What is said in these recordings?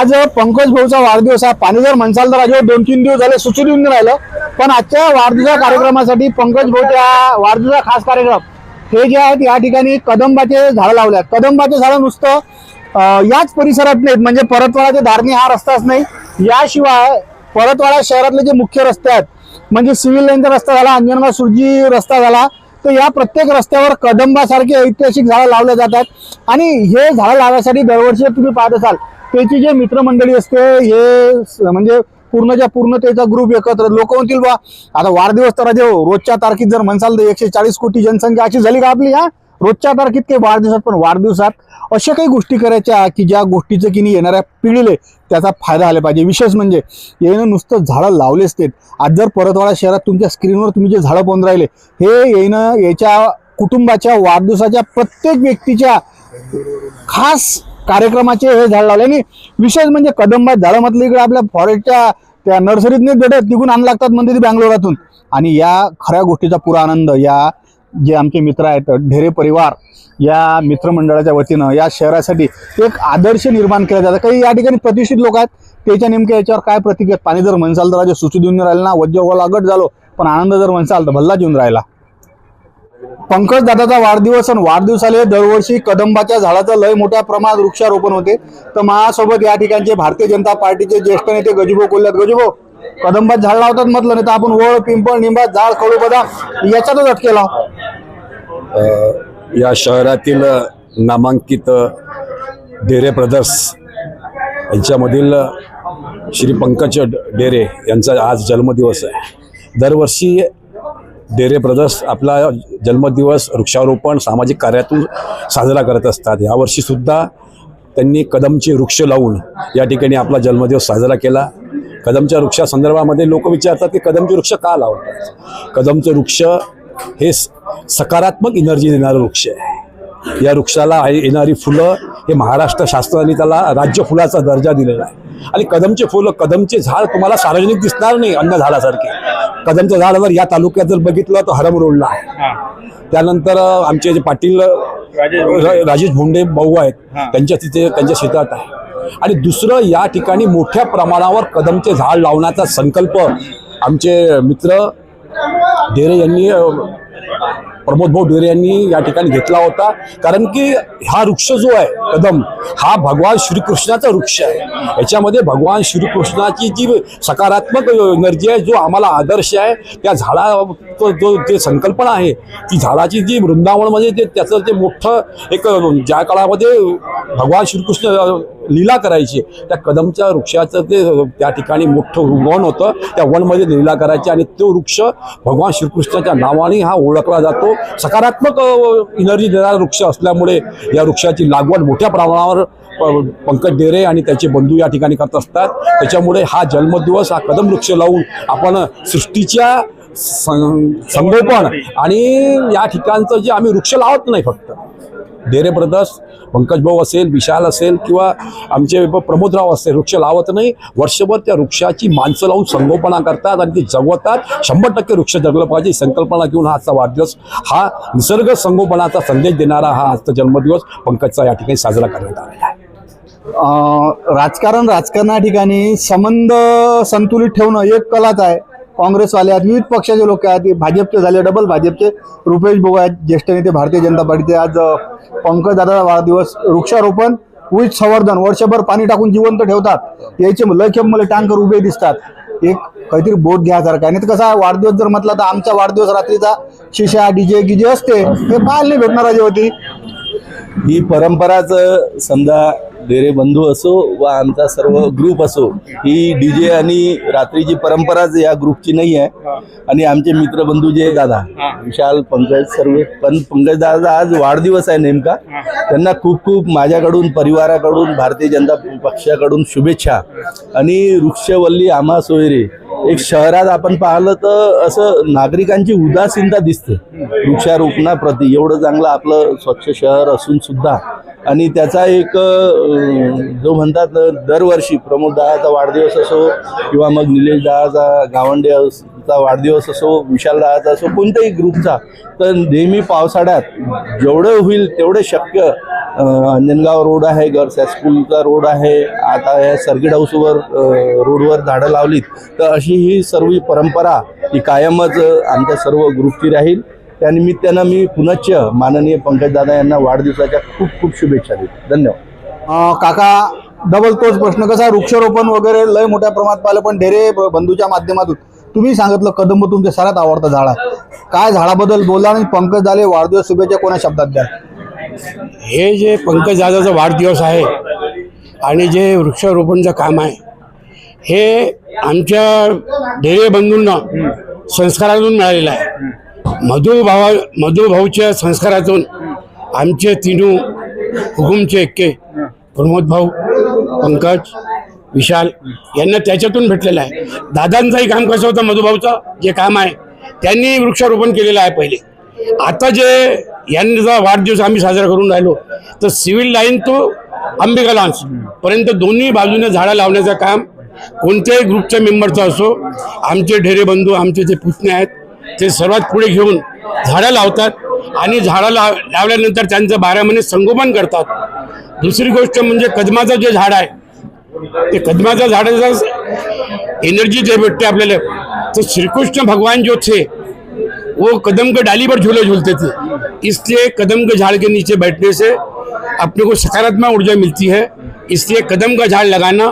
आज पंकज भाऊचा वाढदिवस आहे. पाणी जर म्हणसाल तर आज 2-3 दिवस झाले सुचून येऊन राहिलं, पण आजच्या वाढदिवसा कार्यक्रमासाठी पंकज भाऊच्या वाढदिवसा खास कार्यक्रम हे जे आहेत या ठिकाणी कदंबाचे झाडं लावल्यात. कदंबाचे झाडं नुसतं याच परिसरात नाहीत, म्हणजे परतवाडा ते धारणी हा रस्ताच नाही, याशिवाय परतवाडा शहरातले जे मुख्य रस्ते आहेत म्हणजे सिव्हिल लाईनचा रस्ता झाला, अंजनगाव सुरजी रस्ता झाला, तर या प्रत्येक रस्त्यावर कदंबासारखे ऐतिहासिक झाडं लावले जातात. आणि हे झाडं लावण्यासाठी दरवर्षी तुम्ही पाहत असाल त्याची जे मित्रमंडळी असते हे म्हणजे पूर्णच्या पूर्ण त्याचा ग्रुप एकत्र लोक म्हणतील बा आता वाढदिवस तर रोजच्या तारखेत जर म्हणसाल तर 140 कोटी जनसंख्या अशी झाली का आपली, हा रोजच्या तारखेत काही वाढदिवसात, पण वाढदिवसात अशा काही गोष्टी करायच्या की ज्या गोष्टीचं की येणाऱ्या पिढीले त्याचा फायदा झाला पाहिजे. विशेष म्हणजे येणं नुसतं झाडं लावलेच नाहीत. आज जर परतवाडा शहरात तुमच्या स्क्रीनवर तुम्ही जे झाडं पाहून राहिले हे येणं याच्या कुटुंबाच्या वाढदिवसाच्या प्रत्येक व्यक्तीच्या खास कार्यक्रमाचे हे झाड लावले. आणि विशेष म्हणजे कदंबा झाडामधलं इकडे आपल्या फॉरेस्टच्या त्या नर्सरीत नाही भेटत, तिकडून आणू लागतात म्हणते ती बँगलोरातून. आणि या खऱ्या गोष्टीचा पुरा आनंद या जे आमचे मित्र आहेत ढेरे परिवार या मित्रमंडळाच्या वतीनं या शहरासाठी एक आदर्श निर्माण केला जातं. काही या ठिकाणी प्रतिष्ठित लोक आहेत त्याच्या नेमक्या याच्यावर काय प्रतिक्रिया. पाणी जर म्हणसाल तर सुचू देऊन राहिलं ना, वज्र होला गट झालो, पण आनंद जर म्हणसाल तर भल्ला येऊन राहिला. पंकज दादाचा वाढदिवस आणि वाढदिवसाला दरवर्षी कदंबाच्या झाडाचं लय मोठ्या प्रमाणात वृक्षारोपण होते. तर माझ्यासोबत या ठिकाणचे भारतीय जनता पार्टीचे ज्येष्ठ नेते गजूभाऊ कोल्ह्यात. गजूभाऊ, कदंबात झाड लावतात म्हटलं नाही तर आपण वळ पिंपळ निंबा झाड कडू बदाम याच्यातच अटकेला. या शहरातील नामांकित डेरे ब्रदर्स यांच्यामधील श्री पंकज डेरे यांचा आज जन्मदिवस आहे. दरवर्षी डेरे ब्रदर्स आपला जन्मदिवस वृक्षारोपण सामाजिक कार्यातून साजरा करत असतात. यावर्षीसुद्धा त्यांनी कदमचे वृक्ष लावून या ठिकाणी आपला जन्मदिवस साजरा केला. कदमच्या वृक्षासंदर्भामध्ये लोक विचारतात की कदमचे वृक्ष का लावतात. कदमचं वृक्ष हे सकारात्मक एनर्जी देणारं वृक्ष आहे. या वृक्षाला येणारी फुलं हे महाराष्ट्र शासनाने त्याला राज्य फुलाचा दर्जा दिलेला आहे. आणि कदमचे फुलं कदमचे झाड तुम्हाला सार्वजनिक दिसणार नाही अन्य झाडासारखे. कदमचं झाड जर या तालुक्यात जर बघितलं तर हरम रोडला आहे. त्यानंतर आमचे जे पाटील राजेश भोंडे भाऊ आहेत त्यांच्या तिथे त्यांच्या शेतात आहे. आणि दुसरं या ठिकाणी मोठ्या प्रमाणावर कदमचे झाड लावण्याचा संकल्प आमचे मित्र डेरे यांनी प्रमोद भाऊ डेरे यांनी या ठिकाणी घेतला होता. कारण की हा वृक्ष जो आहे कदम हा भगवान श्रीकृष्णाचा वृक्ष आहे. याच्यामध्ये भगवान श्रीकृष्णाची जी सकारात्मक एनर्जी आहे जो आम्हाला आदर्श आहे त्या झाडा जो जे संकल्पना आहे ती झाडाची जी वृंदावनमध्ये त्याचं जे मोठं एक ज्या काळामध्ये भगवान श्रीकृष्ण लीला करायची त्या कदमच्या वृक्षाचं ते त्या ठिकाणी मोठं वन होतं. त्या वनमध्ये लीला करायची आणि तो वृक्ष भगवान श्रीकृष्णाच्या नावाने हा ओळखला जातो. सकारात्मक एनर्जी देणारा वृक्ष असल्यामुळे या वृक्षाची लागवड मोठ्या प्रमाणावर पंकज डेरे आणि त्याचे बंधू या ठिकाणी करत असतात. त्याच्यामुळे हा जन्मदिवस हा कदम वृक्ष लावून आपण सृष्टीच्या संगोपन आणि या ठिकाणचं जे आम्ही वृक्ष लावत नाही फक्त डेरे ब्रदर्स पंकज भाऊ असेल विशाल असेल किंवा आमचे प्रमोदराव असेल वृक्ष लावत नाही. वर्षभर त्या वृक्षाची माणसं लावून संगोपना करतात आणि ते जगवतात. 100% वृक्ष जगलं पाहिजे संकल्पना घेऊन हा आजचा वाढदिवस हा निसर्ग संगोपनाचा संदेश देणारा हा आजचा जन्मदिवस पंकजचा या ठिकाणी साजरा करण्यात आलेला आहे. राजकारणा ठिकाणी संबंध संतुलित ठेवणं एक कलाच आहे. काँग्रेसवाले आहेत, विविध पक्षाचे लोक आहेत, भाजपचे झाले, डबल भाजपचे रुपेश भाऊ आहेत, ज्येष्ठ नेते भारतीय जनता पार्टीचे. आज पंकज दादाचा वाढदिवस वृक्षारोपण विथ संवर्धन वर्षभर पाणी टाकून जिवंत ठेवतात. यायचे लयखेप मला टँकर उभे दिसतात. एक काहीतरी बोट घ्यासारखा आहे. नाही तर कसा वाढदिवस जर म्हटला तर आमचा वाढदिवस रात्रीचा शिशा डीजे गिजे असते हे पाहायला नाही भेटणार आहे होती. ही परंपराच समजा डेरे बंधू असो व आमचा सर्व ग्रुप असो ही डीजे आणि रात्रीची परंपराच या ग्रुपची नाही आहे. आणि आमचे मित्रबंधू जे दादा विशाल पंकज सर्व पण पंकज दादा आज वाढदिवस आहे नेमका. त्यांना खूप खूप माझ्याकडून परिवाराकडून भारतीय जनता पक्षाकडून शुभेच्छा. आणि वृक्षवल्ली आम्हा सोयरे एक शहरात आपण पाहिलं तर असं नागरिकांची उदासीनता दिसते वृक्षारोपणाप्रती. एवढं चांगलं आपलं स्वच्छ शहर असून सुद्धा आणि त्याचा एक जो म्हणतात दरवर्षी प्रमोद दादाचा वाढदिवस असो किंवा मग निलेश दादाचा गावंडेचा वाढदिवस असो विशाल दादाचा असो कोणत्याही ग्रुपचा तर नेहमी पावसाळ्यात जेवढं होईल तेवढे शक्य अंजनगाव रोड आहे, गर्ल्स हायस्कूलचा रोड आहे, आता या सर्किट हाऊसवर रोडवर झाडं लावलीत. तर अशी ही सर्व परंपरा ही कायमच आमच्या सर्व ग्रुपची राहील. त्यानिमित्तानं मी पुनश्च माननीय पंकजदादा यांना वाढदिवसाच्या खूप खूप शुभेच्छा देतो. धन्यवाद. काका, डबल तोच प्रश्न कसा, वृक्षारोपण वगैरे लय मोठ्या प्रमाणात पाहिलं, पण ढेरे बंधूच्या माध्यमातून तुम्ही सांगितलं कदंब तुमचं सर्वात आवडतं झाड आहे. काय झाडाबद्दल बोला आणि पंकज दाले वाढदिवस शुभेच्छा कोणा शब्दात द्या? हे जे पंकज दादाचा वाढदिवस आहे आणि जे वृक्षारोपणचं काम आहे हे आमच्या ढेरे बंधूंना संस्कारातून मिळालेलं आहे. मधुभाऊच्या संस्कारातून आमचे तिनू हुकुमचे एक्के प्रमोद भाऊ, पंकज, विशाल यांना त्याच्यातून भेटलेलं आहे. दादांचंही काम कसं होतं, मधुभाऊचं जे काम आहे त्यांनी वृक्षारोपण केलेलं आहे पहिले. आता जे यांचा वाढदिवस आम्ही साजरा करून राहिलो तर सिव्हिल लाईन तो अंबिका लॉन्स पर्यंत दोन्ही बाजूने झाडं लावण्याचं काम कोणत्याही ग्रुपच्या मेंबरचं असो, आमचे ढेरे बंधू, आमचे जे पुतणे आहेत ते सर्वात पुढे घेऊन झाडं लावतात आणि झाडं लावल्यानंतर त्यांचं 12 महिने संगोपन करतात. दुसरी गोष्ट म्हणजे कदमाचं जे झाड आहे ते कदमाच्या झाडाचं एनर्जी जे भेटते आपल्याला, तो श्री कृष्ण भगवान जो थे वो कदम के डाली पर झूले झूलते थे, इसलिए कदम के झाड़ के नीचे बैठने से अपने को सकारात्मक ऊर्जा मिलती है. इसलिए कदम का झाड़ लगाना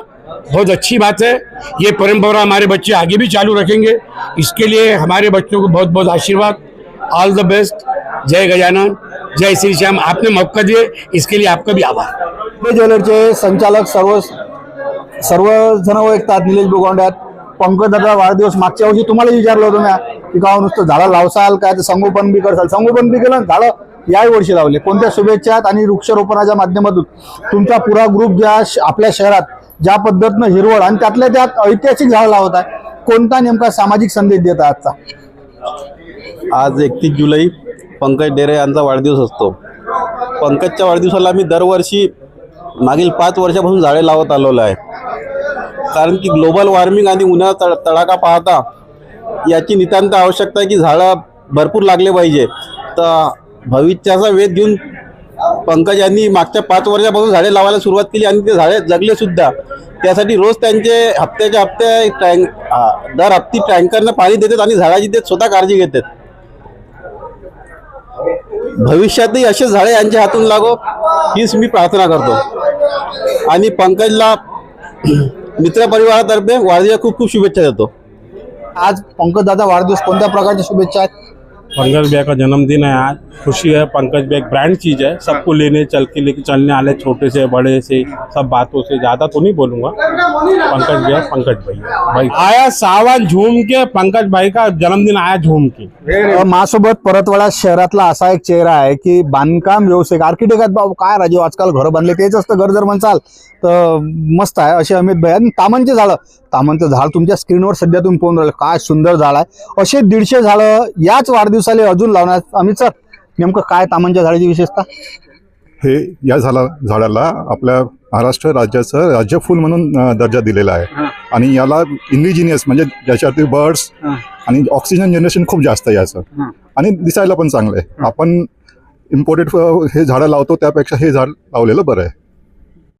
बहुत अच्छी बात है. ये परंपरा हमारे बच्चे आगे भी चालू रखेंगे. इसके लिए हमारे बच्चों को बहुत बहुत आशीर्वाद. All the best. जय गजानन, जय श्री श्याम. आपने मौका दिए इसके लिए आपका भी आभार. ज्वेलरचे संचालक सर्वजण ओळखतात निलेश बुगोंड्यात. पंकज दादा वाढदिवस मागच्या वर्षी तुम्हाला विचारलं होतं मी की का नुसतं झाडं लावसाल काय, तर संगोपन बी करसाल. संगोपन बी केलं, झाडं याही वर्षी लावले. कोणत्या शुभेच्छा आहेत आणि वृक्षारोपणाच्या माध्यमातून तुमचा पुरा ग्रुप ज्या आपल्या शहरात ज्या पद्धतीनं हिरवळ आणि त्यातल्या त्यात ऐतिहासिक झाडं लावत आहे, कोणता नेमका सामाजिक संदेश देत आहे आजचा? आज 31 जुलै पंकज डेरे यांचा वाढदिवस असतो. पंकजच्या वाढदिवसाला मी दरवर्षी मागील 5 वर्षापासून झाडे लावत आलेलो आहे. कारण की ग्लोबल वॉर्मिंग आणि उन्हाळा तडाखा पाहता याची नितांत आवश्यकता आहे की झाडं भरपूर लागले पाहिजे. तर भविष्याचा वेध घेऊन पंकज यांनी मागच्या 5 वर्षापासून झाडे लावायला सुरुवात केली आणि ते झाडे जगले सुद्धा. त्यासाठी रोज त्यांचे हप्त्याच्या हप्ते दर हप्ती टँकरनं पाणी देतात आणि झाडाची ते स्वतः काळजी घेतात. भविष्यातही असे झाडे यांच्या हातून लागो हीच मी प्रार्थना करतो आणि पंकजला मित्रपरिवारातर्फे वाढदिवसाच्या खूप खूप शुभेच्छा देतो. आज पंकज दादा वाढदिवस कोणत्या प्रकारच्या शुभेच्छा आहेत? पंकज भैया का जन्मदिन है आज. खुशी है. पंकज भैया एक ब्रांड चीज़ है, सबको लेके चलने वाले, छोटे से बड़े से सब बातों से ज़्यादा तो नहीं बोलूँगा. पंकज भैया भाई आया सावन झूम के. पंकज भाई का जन्मदिन आया झूम के. माझ्यासोबत परतवाडा शहरातला असा एक चेहरा आहे की बांधकाम व्यावसायिक आर्किटेक्ट आहेत. बाबा काय राजीव, आजकाल घरं बांधले तेच असतं घर जर म्हणसाल तर मस्त आहे असे अमित भाई. आणि तामांचे झाडं, तामांचं झाड तुमच्या स्क्रीनवर सध्या तुम्ही पाहून राहिले, काय सुंदर झाड आहे. असे 150 झाडं याच वाढदिवसाला अजून लावणार. अमित सर, नेमकं काय तामांच्या झाडाची विशेषता? हे या झाडाला आपल्या महाराष्ट्र राज्याचं राज्यफूल म्हणून दर्जा दिलेला आहे आणि याला इंडिजिनियस म्हणजे ज्याच्यात बर्ड्स आणि ऑक्सिजन जनरेशन खूप जास्त आहे याचं आणि दिसायला पण चांगलं आहे. आपण इम्पोर्टेड हे झाडं लावतो त्यापेक्षा हे झाड लावलेलं बरं आहे.